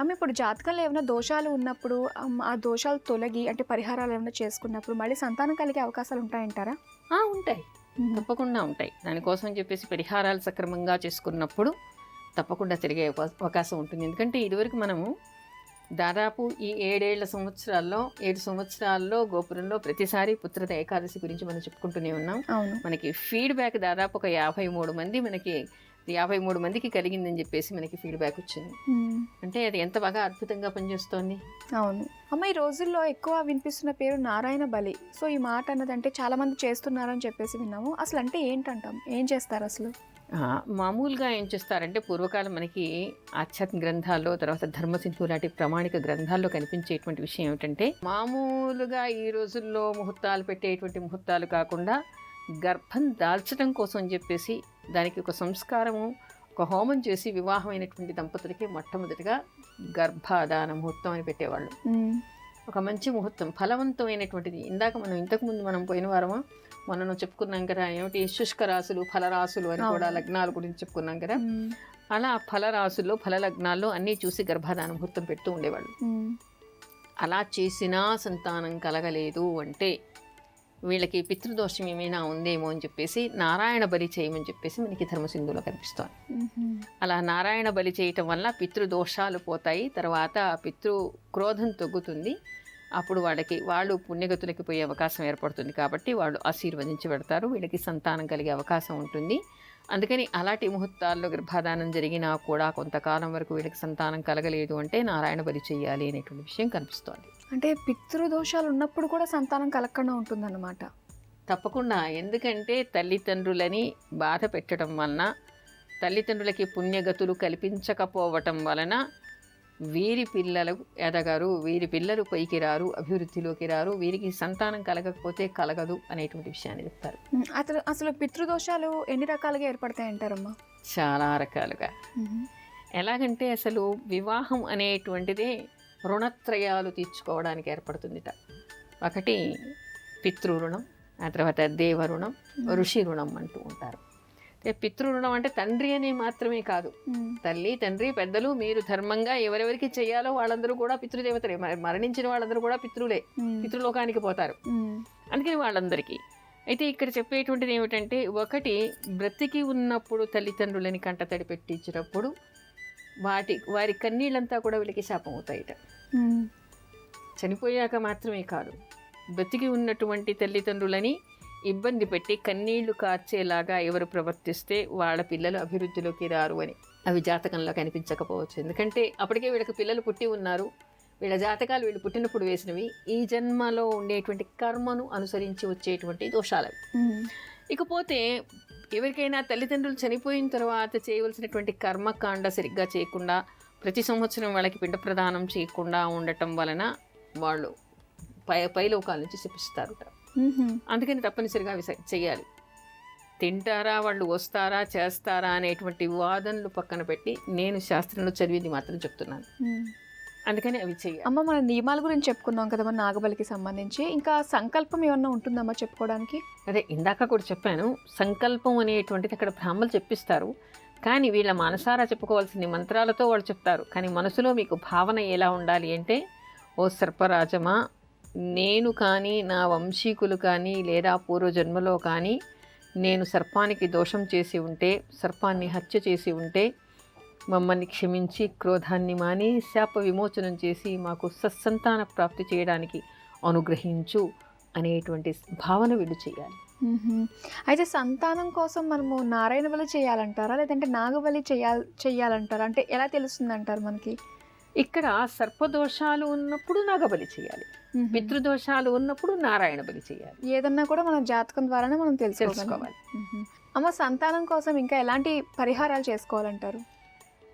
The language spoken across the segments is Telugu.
ఆమె ఇప్పుడు జాతకంలో ఏమైనా దోషాలు ఉన్నప్పుడు ఆ దోషాలు తొలగి అంటే పరిహారాలు ఏమైనా చేసుకున్నప్పుడు మళ్ళీ సంతానం కలిగే అవకాశాలు ఉంటాయంటారా? ఉంటాయి. హుహు. తప్పకుండా ఉంటాయి. దానికోసం చెప్పేసి పరిహారాలు సక్రమంగా చేసుకున్నప్పుడు తప్పకుండా తిరిగే అవకాశం ఉంటుంది. ఎందుకంటే ఇదివరకు మనము దాదాపు ఈ 7 సంవత్సరాల్లో గోపురంలో ప్రతిసారి పుత్రద ఏకాదశి గురించి మనం చెప్పుకుంటూనే ఉన్నాం. అవును. మనకి ఫీడ్‌బ్యాక్ దాదాపు ఒక 53 మందికి కలిగిందని చెప్పేసి మనకి ఫీడ్‌బ్యాక్ వచ్చింది. హ్మ్. అంటే అది ఎంత బాగా అద్భుతంగా పనిచేస్తోంది. అవును. అమ్మ ఈ రోజుల్లో ఎక్కువ వినిపిస్తున్న పేరు నారాయణ బలి. సో, ఈ మాట అన్నదంటే చాలామంది చేస్తున్నారని చెప్పేసి విన్నాము. అసలంటే ఏంటంటాం? ఏం చేస్తారసలు? మామూలుగా ఏం చేస్తారంటే పూర్వకాలం మనకి ఆధ్యాత్మిక గ్రంథాల్లో, తర్వాత ధర్మసింధు లాంటి ప్రామాణిక గ్రంథాల్లో కనిపించేటువంటి విషయం ఏమిటంటే, మామూలుగా ఈ రోజుల్లో ముహూర్తాలు పెట్టేటువంటి ముహూర్తాలు కాకుండా గర్భం దాల్చడం కోసం అని చెప్పేసి దానికి ఒక సంస్కారము, ఒక హోమం చేసి వివాహమైనటువంటి దంపతులకి మొట్టమొదటిగా గర్భాధాన ముహూర్తం అని పెట్టేవాళ్ళు. ఒక మంచి ముహూర్తం, ఫలవంతమైనటువంటిది. ఇంతకుముందు మనం పోయిన వారమా మనం చెప్పుకున్నాం కదా, ఏమిటి శుష్క రాశులు ఫలరాశులు అని కూడా లగ్నాల గురించి చెప్పుకున్నాం కదా. అలా ఫలరాశుల్లో ఫలలగ్నాల్లో అన్నీ చూసి గర్భాధాన ముహూర్తం పెడుతూ ఉండేవాళ్ళు. అలా చేసినా సంతానం కలగలేదు అంటే వీళ్ళకి పితృదోషం ఏమైనా ఉందేమో అని చెప్పేసి నారాయణ బలి చేయమని చెప్పేసి మనకి ధర్మసింధులో కనిపిస్తోంది. అలా నారాయణ బలి చేయటం వల్ల పితృదోషాలు పోతాయి, తర్వాత పితృ క్రోధం తగ్గుతుంది. అప్పుడు వాళ్ళు పుణ్యగతులకి పోయే అవకాశం ఏర్పడుతుంది. కాబట్టి వాళ్ళు ఆశీర్వదించి పెడతారు, వీళ్ళకి సంతానం కలిగే అవకాశం ఉంటుంది. అందుకని అలాంటి ముహూర్తాల్లో గర్భాధానం జరిగినా కూడా కొంతకాలం వరకు వీళ్ళకి సంతానం కలగలేదు అంటే నారాయణ బలి చేయాలి అనేటువంటి విషయం కనిపిస్తోంది. అంటే పితృదోషాలు ఉన్నప్పుడు కూడా సంతానం కలగకుండా ఉంటుందన్నమాట. తప్పకుండా. ఎందుకంటే తల్లిదండ్రులని బాధ పెట్టడం వలన, తల్లిదండ్రులకి పుణ్యగతులు కల్పించకపోవటం వలన వీరి పిల్లలు ఎదగరు, వీరి పిల్లలు పైకి రారు, అభివృద్ధిలోకి రారు, వీరికి సంతానం కలగకపోతే కలగదు అనేటువంటి విషయాన్ని చెప్తారు. అసలు పితృదోషాలు ఎన్ని రకాలుగా ఏర్పడతాయంటారమ్మా? చాలా రకాలుగా. ఎలాగంటే అసలు వివాహం అనేటువంటిదే రుణత్రయాలు తీర్చుకోవడానికి ఏర్పడుతుందిట. ఒకటి పితృరుణం, ఆ తర్వాత దేవరుణం, ఋషి రుణం అంటూ ఉంటారు. పితృరుణం అంటే తండ్రి అని మాత్రమే కాదు, తల్లి తండ్రి పెద్దలు మీరు ధర్మంగా ఎవరెవరికి చేయాలో వాళ్ళందరూ కూడా పితృదేవతలే. మరణించిన వాళ్ళందరూ కూడా పితృలే, పితృలోకానికి పోతారు. అందుకని వాళ్ళందరికీ. అయితే ఇక్కడ చెప్పేటువంటిది ఏమిటంటే, ఒకటి బ్రతికి ఉన్నప్పుడు తల్లిదండ్రులని కంటతడి పెట్టించినప్పుడు వారి కన్నీళ్ళంతా కూడా వీళ్ళకి శాపం అవుతాయిట. చనిపోయాక మాత్రమే కాదు, బ్రతికి ఉన్నటువంటి తల్లిదండ్రులని ఇబ్బంది పెట్టి కన్నీళ్లు కార్చేలాగా ఎవరు ప్రవర్తిస్తే వాళ్ళ పిల్లలు అభివృద్ధిలోకి రారు అని. అవి జాతకంలో కనిపించకపోవచ్చు, ఎందుకంటే అప్పటికే వీళ్ళకి పిల్లలు పుట్టి ఉన్నారు, వీళ్ళ జాతకాలు వీళ్ళు పుట్టినప్పుడు వేసినవి, ఈ జన్మలో ఉండేటువంటి కర్మను అనుసరించి వచ్చేటువంటి దోషాలు. ఇకపోతే ఎవరికైనా తల్లిదండ్రులు చనిపోయిన తర్వాత చేయవలసినటువంటి కర్మకాండ సరిగ్గా చేయకుండా, ప్రతి సంవత్సరం వాళ్ళకి పిండ ప్రదానం చేయకుండా ఉండటం వలన వాళ్ళు పైలోకాల నుంచి శపిస్తారుట. అందుకని తప్పనిసరిగా అవి చెయ్యాలి. తింటారా, వాళ్ళు వస్తారా, చేస్తారా అనేటువంటి వాదనలు పక్కన పెట్టి నేను శాస్త్రంలో చదివింది మాత్రం చెప్తున్నాను. అందుకని అవి చెయ్యాలి. అమ్మ, మన నియమాల గురించి చెప్పుకున్నాం కదా, మన నాగబలికి సంబంధించి ఇంకా సంకల్పం ఏమన్నా ఉంటుందమ్మా చెప్పుకోవడానికి? అదే ఇందాక కూడా చెప్పాను, సంకల్పం అనేటువంటిది అక్కడ బ్రాహ్మలు చెప్పిస్తారు, కానీ వీళ్ళ మనసారా చెప్పుకోవాల్సిన మంత్రాలతో వాళ్ళు చెప్తారు. కానీ మనసులో మీకు భావన ఎలా ఉండాలి అంటే, ఓ సర్పరాజమా, నేను కానీ నా వంశీకులు కానీ లేదా పూర్వజన్మలో కానీ నేను సర్పానికి దోషం చేసి ఉంటే, సర్పాన్ని హత్య చేసి ఉంటే మమ్మల్ని క్షమించి క్రోధాన్ని మాని శాప విమోచనం చేసి మాకు సత్సంతాన ప్రాప్తి చేయడానికి అనుగ్రహించు అనేటువంటి భావన వీళ్ళు చేయాలి. అయితే సంతానం కోసం మనము నారాయణ బలి చేయాలంటారా, లేదంటే నాగబలి చేయాలంటారా? అంటే ఎలా తెలుస్తుంది అంటారు మనకి? ఇక్కడ సర్పదోషాలు ఉన్నప్పుడు నాగబలి చేయాలి, పితృదోషాలు ఉన్నప్పుడు నారాయణ బలి చేయాలి. ఏదన్నా కూడా మన జాతకం ద్వారానే మనం తెలుసుకోవాలి. అమ్మ, సంతానం కోసం ఇంకా ఎలాంటి పరిహారాలు చేసుకోవాలంటారు?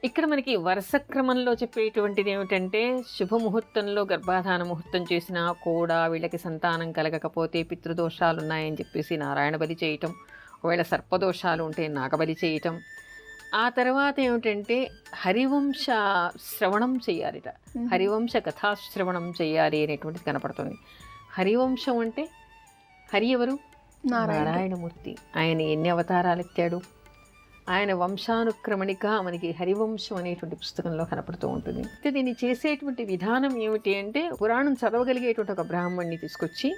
ఇక్కడ మనకి వరుస క్రమంలో చెప్పేటువంటిది ఏమిటంటే, శుభముహూర్తంలో గర్భాధాన ముహూర్తం చేసినా కూడా వీళ్ళకి సంతానం కలగకపోతే పితృదోషాలు ఉన్నాయని చెప్పేసి నారాయణ బలి చేయటం, ఒకవేళ సర్పదోషాలు ఉంటే నాగబలి చేయటం. ఆ తర్వాత ఏమిటంటే హరివంశ శ్రవణం చేయాలిట, హరివంశ కథాశ్రవణం చేయాలి అనేటువంటిది కనపడుతుంది. హరివంశం అంటే హరి ఎవరు? నారాయణమూర్తి. ఆయన ఎన్ని అవతారాలు ఎత్తాడు, ఆయన వంశానుక్రమణిక మనకి హరివంశం అనేటువంటి పుస్తకంలో కనపడుతూ ఉంటుంది. అయితే దీన్ని చేసేటువంటి విధానం ఏమిటి అంటే, పురాణం చదవగలిగేటువంటి ఒక బ్రాహ్మణ్ణి తీసుకొచ్చి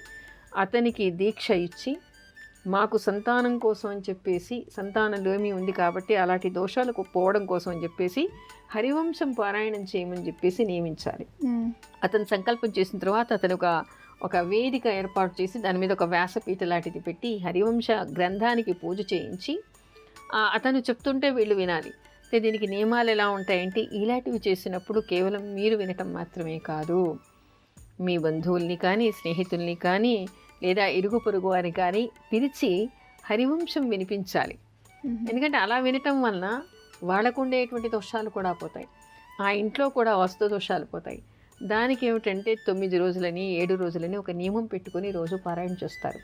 అతనికి దీక్ష ఇచ్చి, మాకు సంతానం కోసం అని చెప్పేసి, సంతానంలోమి ఉంది కాబట్టి అలాంటి దోషాలకు పోవడం కోసం అని చెప్పేసి హరివంశం పారాయణం చేయమని చెప్పేసి నియమించాలి. అతను సంకల్పం చేసిన తర్వాత అతను ఒక వేదిక ఏర్పాటు చేసి దాని మీద ఒక వ్యాసపీఠ లాంటిది పెట్టి హరివంశ గ్రంథానికి పూజ చేయించి అతను చెప్తుంటే వీళ్ళు వినాలి. అయితే దీనికి నియమాలు ఎలా ఉంటాయంటే, ఇలాంటివి చేసినప్పుడు కేవలం మీరు వినటం మాత్రమే కాదు, మీ బంధువుల్ని కానీ స్నేహితుల్ని కానీ లేదా ఇరుగు పొరుగు వారిని కానీ పిలిచి హరివంశం వినిపించాలి. ఎందుకంటే అలా వినటం వలన వాళ్ళకు ఉండేటువంటి దోషాలు కూడా పోతాయి, ఆ ఇంట్లో కూడా వస్తు దోషాలు పోతాయి. దానికి ఏమిటంటే 9 రోజులని 7 రోజులని ఒక నియమం పెట్టుకొని రోజు పారాయణ చేస్తారు.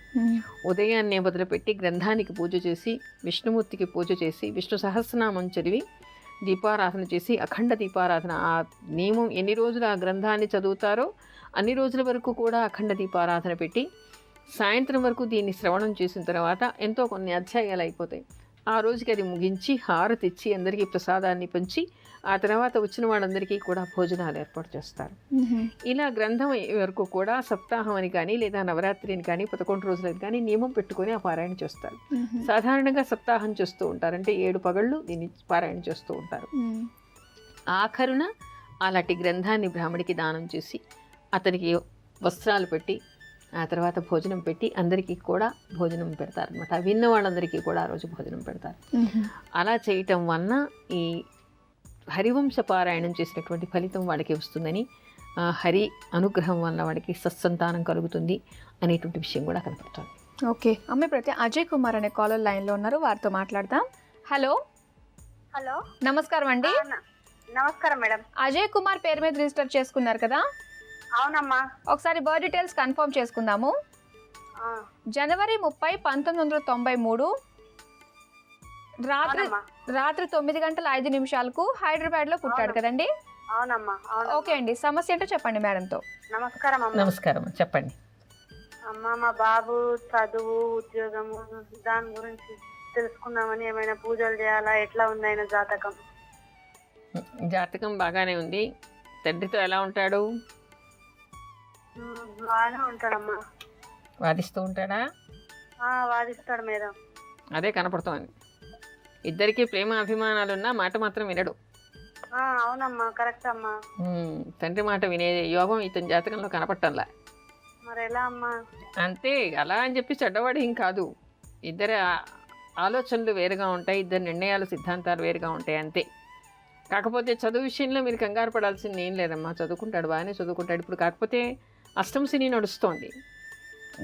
ఉదయాన్నే మొదలుపెట్టి గ్రంథానికి పూజ చేసి, విష్ణుమూర్తికి పూజ చేసి, విష్ణు సహస్రనామం చదివి దీపారాధన చేసి, అఖండ దీపారాధన, ఆ నియమం ఎన్ని రోజులు ఆ గ్రంథాన్ని చదువుతారో అన్ని రోజుల వరకు కూడా అఖండ దీపారాధన పెట్టి, సాయంత్రం వరకు దీన్ని శ్రవణం చేసిన తర్వాత ఎంతో కొన్ని అధ్యాయాలు అయిపోతాయి. ఆ రోజుకి అది ముగించి హారతి ఇచ్చి అందరికీ ప్రసాదాన్ని పంచి ఆ తర్వాత వచ్చిన వాళ్ళందరికీ కూడా భోజనాలు ఏర్పాటు చేస్తారు. ఇలా గ్రంథం వరకు కూడా సప్తాహం అని కానీ లేదా నవరాత్రి అని కానీ 11 రోజులని కానీ నియమం పెట్టుకొని ఆ పారాయణ చేస్తారు. సాధారణంగా సప్తాహం చేస్తూ ఉంటారు, అంటే 7 పగళ్ళు దీన్ని పారాయణ చేస్తూ ఉంటారు. ఆఖరున అలాంటి గ్రంథాన్ని బ్రాహ్మడికి దానం చేసి అతనికి వస్త్రాలు పెట్టి ఆ తర్వాత భోజనం పెట్టి అందరికీ కూడా భోజనం పెడతారు అనమాట. విన్న వాళ్ళందరికీ కూడా ఆ రోజు భోజనం పెడతారు. అలా చేయటం వలన ఈ హరివంశ పారాయణం చేసినటువంటి ఫలితం వాడికి వస్తుందని, హరి అనుగ్రహం వలన వాడికి సత్సంతానం కలుగుతుంది అనేటువంటి విషయం కూడా కనపడుతుంది. ఓకే అమ్మ, ప్రతి అజయ్ కుమార్ అనే కాలర్ లైన్లో ఉన్నారు, వారితో మాట్లాడదాం. హలో. హలో, నమస్కారం అండి. నమస్కారం మేడం. అజయ్ కుమార్ పేరు మీద రిజిస్టర్ చేసుకున్నారు కదా? అవునమ్మా. ఒకసారి బర్త్ డీటెయిల్స్ కన్ఫర్మ్ చేసుకుందాము. జనవరి 30, 1993 రాత్రి 9 గంటల 5 నిమిషాలకు హైదరాబాద్ లో పుట్టాడు కదండి? అవునమ్మా. ఓకే అండి, సమస్య ఏంటో చెప్పండి మేడంతో. నమస్కారం అమ్మా. నమస్కారం, చెప్పండి అమ్మా. మా బాబు చదువు, ఉద్యోగము దాని గురించి తెలుసుకుందామని, ఏమైనా పూజలు చేయాలా, ఎట్లా ఉంది ఆయన జాతకం? జాతకం బాగానే ఉంది. తండ్రితో ఎలా ఉంటాడు? బాగానే ఉంటాడమ్మా. వాదిస్తూ ఉంటాడా? వాదిస్తాడు మేడం. అదే కనపడుతోంది. ఇద్దరికి ప్రేమ అభిమానాలు ఉన్నా మాట మాత్రం వినడు. అవునమ్మా, కరెక్ట్ అమ్మా. తండ్రి మాట వినే యోగం ఇతని జాతకంలో కనపట్టంలా. మరి ఎలా అమ్మా? అంతే, అలా అని చెప్పి చెడ్డవాడు ఏం కాదు. ఇద్దరి ఆలోచనలు వేరుగా ఉంటాయి, ఇద్దరి నిర్ణయాలు సిద్ధాంతాలు వేరుగా ఉంటాయి, అంతే. కాకపోతే చదువు విషయంలో మీరు కంగారు పడాల్సింది ఏం లేదమ్మా. చదువుకుంటాడు, బాగానే చదువుకుంటాడు. ఇప్పుడు కాకపోతే అష్టమ శని నడుస్తోంది.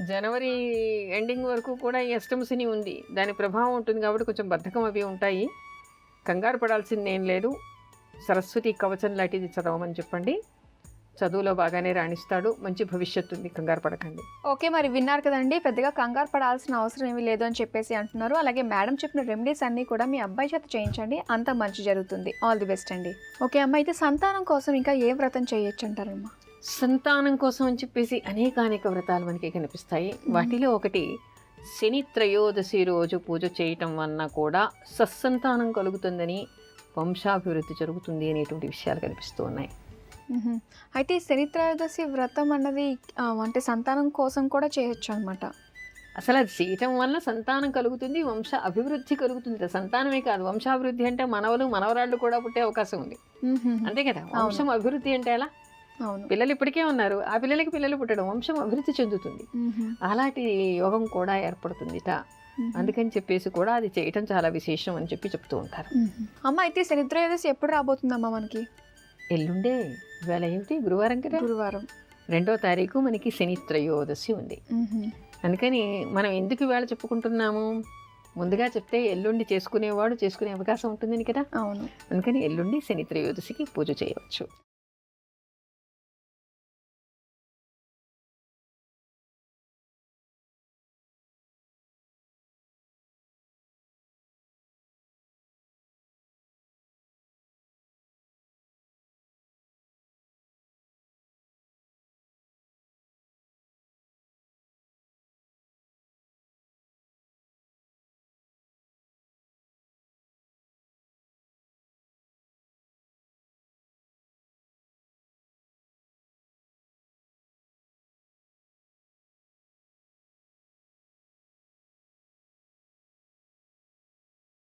జనవరి ఎండింగ్ వరకు కూడా ఈ అష్టమ శని ఉంది, దాని ప్రభావం ఉంటుంది కాబట్టి కొంచెం బద్ధకం అవి ఉంటాయి. కంగారు పడాల్సింది ఏం లేదు. సరస్వతి కవచం లాంటిది చదవమని చెప్పండి. చదువులో బాగానే రాణిస్తాడు, మంచి భవిష్యత్తు ఉంది, కంగారు పడకండి. ఓకే, మరి విన్నారు కదండి, పెద్దగా కంగారు పడాల్సిన అవసరం ఏమీ లేదు అని చెప్పేసి అంటున్నారు. అలాగే మేడం చెప్పిన రెమెడీస్ అన్నీ కూడా మీ అబ్బాయి చేత చేయించండి, అంతా మంచి జరుగుతుంది. ఆల్ ది బెస్ట్ అండి. ఓకే అమ్మ, అయితే సంతానం కోసం ఇంకా ఏ వ్రతం చేయొచ్చు అంటారమ్మా? సంతానం కోసం అని చెప్పేసి అనేక వ్రతాలు మనకి కనిపిస్తాయి. వాటిలో ఒకటి శని త్రయోదశి రోజు పూజ చేయటం వలన కూడా సత్సంతానం కలుగుతుందని, వంశాభివృద్ధి జరుగుతుంది అనేటువంటి విషయాలు కనిపిస్తూ ఉన్నాయి. అయితే శని త్రయోదశి వ్రతం అన్నది అంటే సంతానం కోసం కూడా చేయొచ్చు అనమాట. అసలు అది చేయటం వల్ల సంతానం కలుగుతుంది, వంశ అభివృద్ధి కలుగుతుంది. సంతానమే కాదు, వంశాభివృద్ధి అంటే మనవలు మనవరాళ్ళు కూడా పుట్టే అవకాశం ఉంది, అంతే కదా. వంశం అభివృద్ధి అంటే ఎలా? పిల్లలు ఇప్పటికే ఉన్నారు, ఆ పిల్లలకి పిల్లలు పుట్టడం, వంశం అభివృద్ధి చెందుతుంది. అలాంటి యోగం కూడా ఏర్పడుతుందిట. అందుకని చెప్పేసి కూడా అది చేయటం చాలా విశేషం అని చెప్పి చెప్తూ ఉంటారు. అమ్మ, అయితే శని త్రయోదశి ఎప్పుడు రాబోతుందమ్మా మనకి? ఎల్లుండే. ఇవాళ ఏమిటి? గురువారం కదా. గురువారం 2వ తారీఖు మనకి శని త్రయోదశి ఉంది. అందుకని మనం ఎందుకు ఇవాళ చెప్పుకుంటున్నాము? ముందుగా చెప్తే ఎల్లుండి చేసుకునే అవకాశం ఉంటుందని కదా. అవును. అందుకని ఎల్లుండి శని త్రయోదశికి పూజ చేయవచ్చు.